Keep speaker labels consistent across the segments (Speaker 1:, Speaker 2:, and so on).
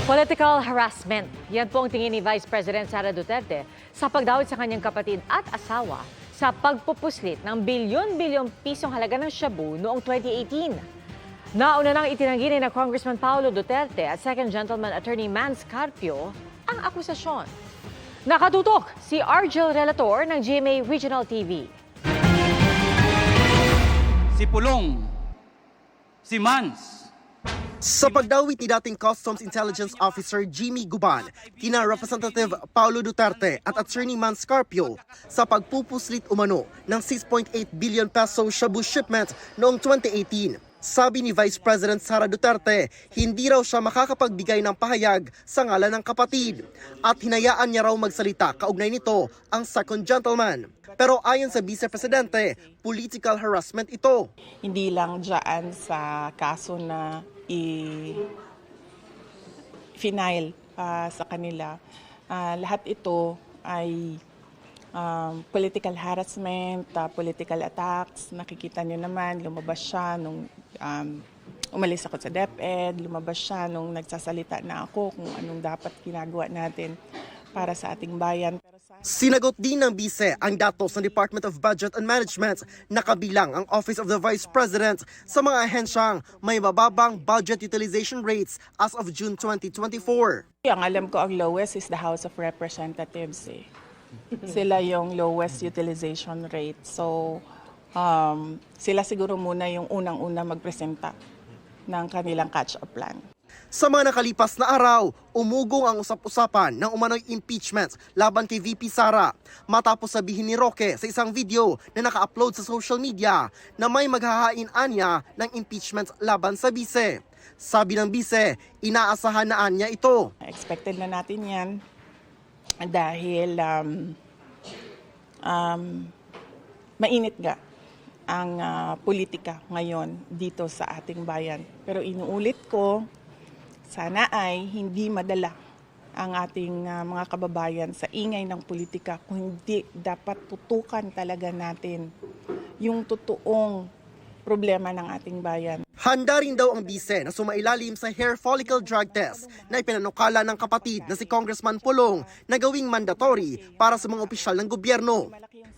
Speaker 1: Political harassment. Yan po ang tingin ni Vice President Sara Duterte sa pagdawit sa kanyang kapatid at asawa sa pagpupuslit ng bilyon-bilyong pisong halaga ng shabu noong 2018. Nauna nang itinanggi ni na Congressman Paulo Duterte at Second Gentleman Attorney Mans Carpio ang akusasyon. Nakatutok si Argel Relator ng GMA Regional TV.
Speaker 2: Si Pulong, si Mans.
Speaker 3: Sa pagdawit ni dating Customs Intelligence Officer Jimmy Guban, kina Representative Paulo Duterte at Attorney Mans Carpio sa pagpupuslit umano ng 6.8 billion peso shabu shipment noong 2018. Sabi ni Vice President Sara Duterte, hindi raw siya makakapagbigay ng pahayag sa ngalan ng kapatid at hinayaan niya raw magsalita kaugnay nito ang Second Gentleman. Pero ayon sa Vice Presidente, political harassment ito.
Speaker 4: Hindi lang dyan sa kaso na i-final sa kanila. Lahat ito ay political harassment, political attacks. Nakikita niyo naman, lumabas siya nung umalis ako sa DepEd, lumabas siya nung nagsasalita na ako kung anong dapat ginagawa natin para sa ating bayan.
Speaker 3: Sinagot din ng bise ang datos ng Department of Budget and Management na kabilang ang Office of the Vice President sa mga ahensyang may mababang budget utilization rates as of June 2024.
Speaker 4: Ang alam ko ang lowest is the House of Representatives. Sila yung lowest utilization rate. So, sila siguro muna yung unang-una magpresenta ng kanilang catch-up plan.
Speaker 3: Sa mga nakalipas na araw, umugong ang usap-usapan ng umano'y impeachment laban kay VP Sara matapos sabihin ni Roque sa isang video na naka-upload sa social media na may maghahain-anya ng impeachment laban sa bise. Sabi ng bise, inaasahan na anya ito.
Speaker 4: Expected na natin yan dahil mainit nga ang politika ngayon dito sa ating bayan. Pero inuulit ko, sana ay hindi madala ang ating mga kababayan sa ingay ng politika, kung hindi dapat tutukan talaga natin yung totoong problema ng ating bayan.
Speaker 3: Handa rin daw ang bise na sumailalim sa hair follicle drug test na ipinanukala ng kapatid na si Congressman Pulong na gawing mandatory para sa mga opisyal ng gobyerno.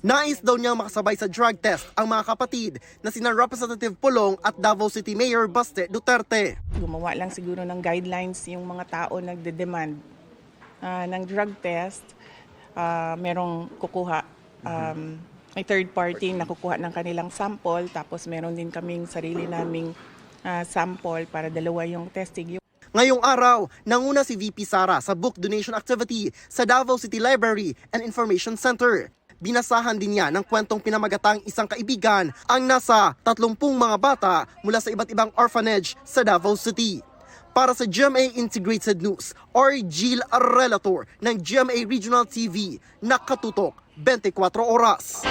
Speaker 3: Nais daw niyang makasabay sa drug test ang mga kapatid na sina Representative Pulong at Davao City Mayor Baste Duterte.
Speaker 4: Gumawa lang siguro ng guidelines yung mga tao nagde-demand ng drug test. Merong kukuha, may third party na kukuha ng kanilang sample, tapos meron din kaming sarili naming sample para dalawa yung testing.
Speaker 3: Ngayong araw, nanguna si VP Sara sa book donation activity sa Davao City Library and Information Center. Binasahan din niya ng kwentong pinamagatang isang kaibigan ang nasa 30 mga bata mula sa iba't ibang orphanage sa Davao City. Para sa GMA Integrated News, Argel Relator ng GMA Regional TV, nakatutok 24 oras.